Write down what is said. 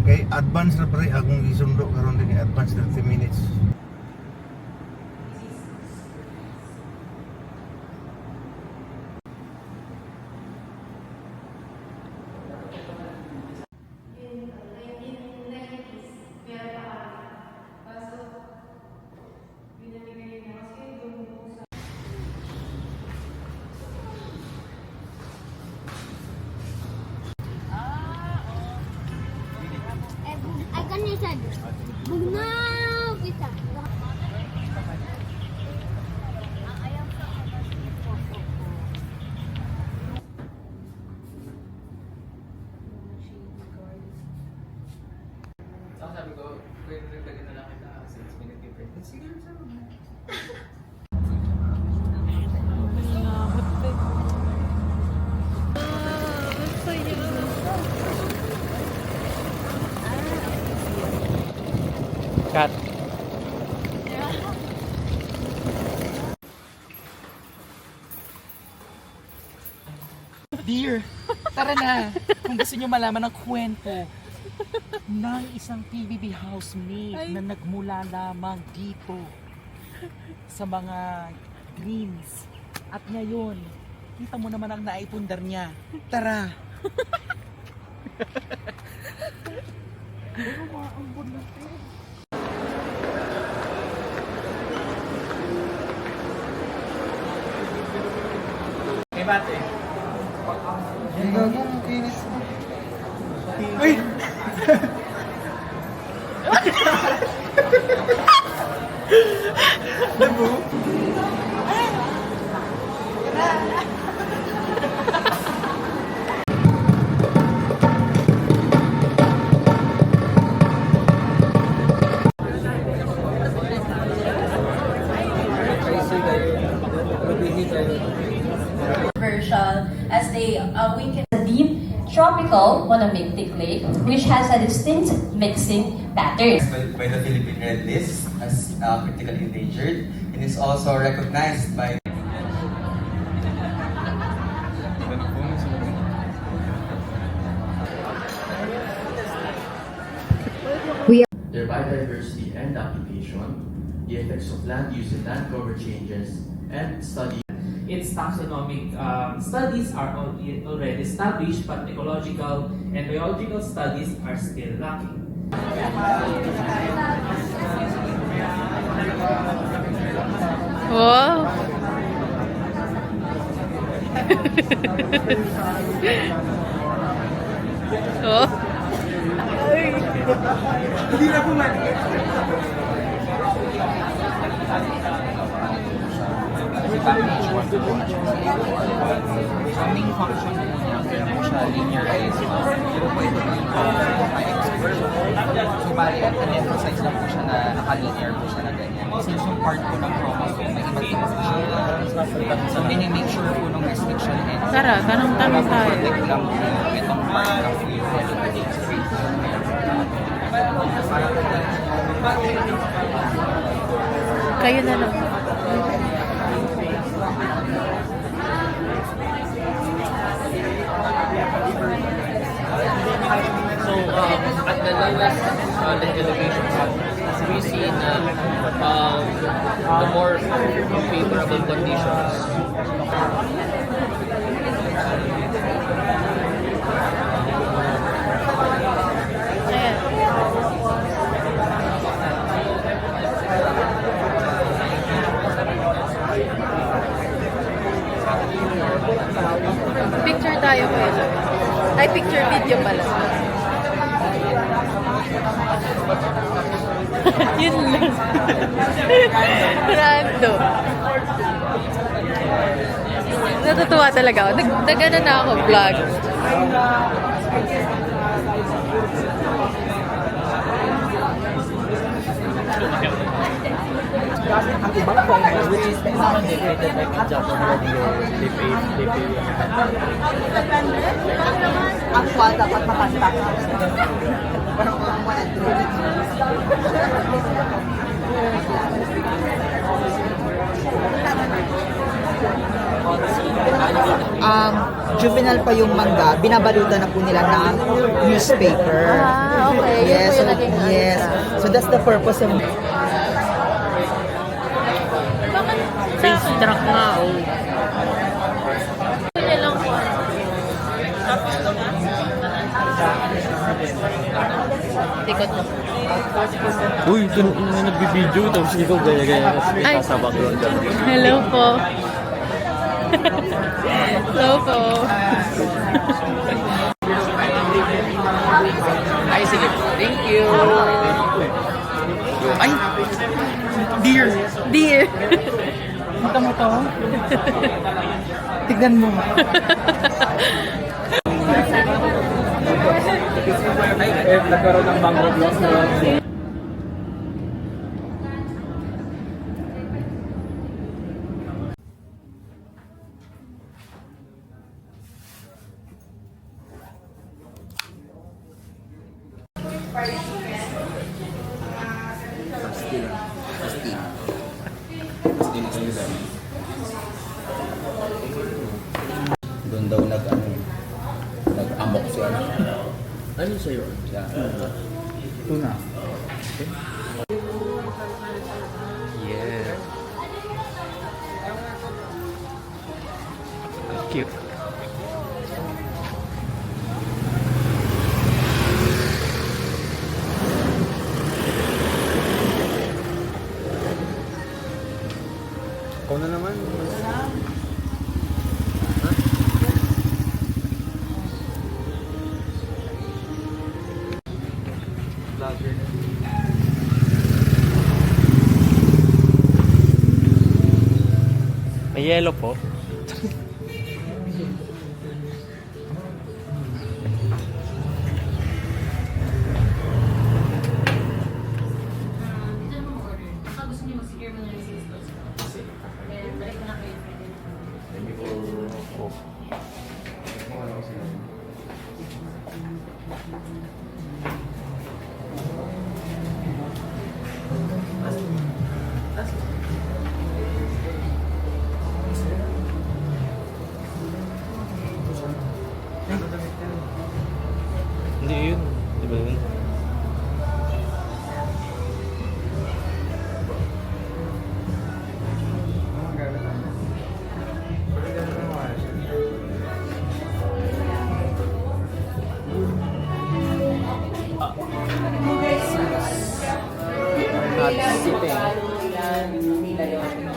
Kay advance na pre akong isundo karon din advance 30 minutes. Akan ni sad. Bugnaw kita. Sabi ko, pwede rin na lang kita kasi it's been a different. Sige, sabi mo. Cut. Dear, tara na. Kung gusto nyo malaman ang kwento ng isang PBB housemate na nagmula lamang dito sa mga greens. At ngayon, kita mo naman ang naipundar niya. Tara. May bate. Ang gagong kinis mo. Uy! Labo. As they weaken the deep tropical monomictic lake, which has a distinct mixing pattern. By the Philippine Red List as critically endangered, and is also recognized by their biodiversity and occupation, the effects of land use and land cover changes, and study. Its taxonomic studies are already established, but ecological and biological studies are still lacking. Wow! Oh! Hindi na po man. Ang main function po niya, kaya po siya linearized. Pero po ito po yung high-exposure. So, bali, an-emphasize lang po siya na naka-linear po siya na ganyan. Since yung part po ng chromosome, may iba't ibang function. So, minimake sure po nung restriction and Tara, tanong-tanong tayo. protect lang po itong part ng field. Kayo na lang. So, at the lowest land elevation, we see na the more favorable conditions. Picture tayo kayo. Ay, picture video pala. Yun lang. Random. Natutuwa talaga ako. Nagana na ako vlog. Ang ibang pointer, which is naman decorated like in Japan, they pay. Actual, dapat makanta. juvenile pa yung mangga, binabalutan na po nila ng newspaper. Ah, okay. Yun Yes, po so, yung naging yes. So that's the purpose of Face track nga, oh. Kanya lang po. Tikot mo. Uy, ito na nagbibideo tapos ikaw gaya-gaya kasi Ay. sa background ka. Hello po. Hello po. Ay, sige. Thank you. Ay! Dear! Dear. Mata mo to? Tignan mo. Nagkaroon ng mangrove loss na Doon daw nag-amok siya. ano sa'yo? Siya. Tuna. Yeah. Cute. Ikaw na naman. May yellow po. Hindi yun. Di ba yun? Not sitting.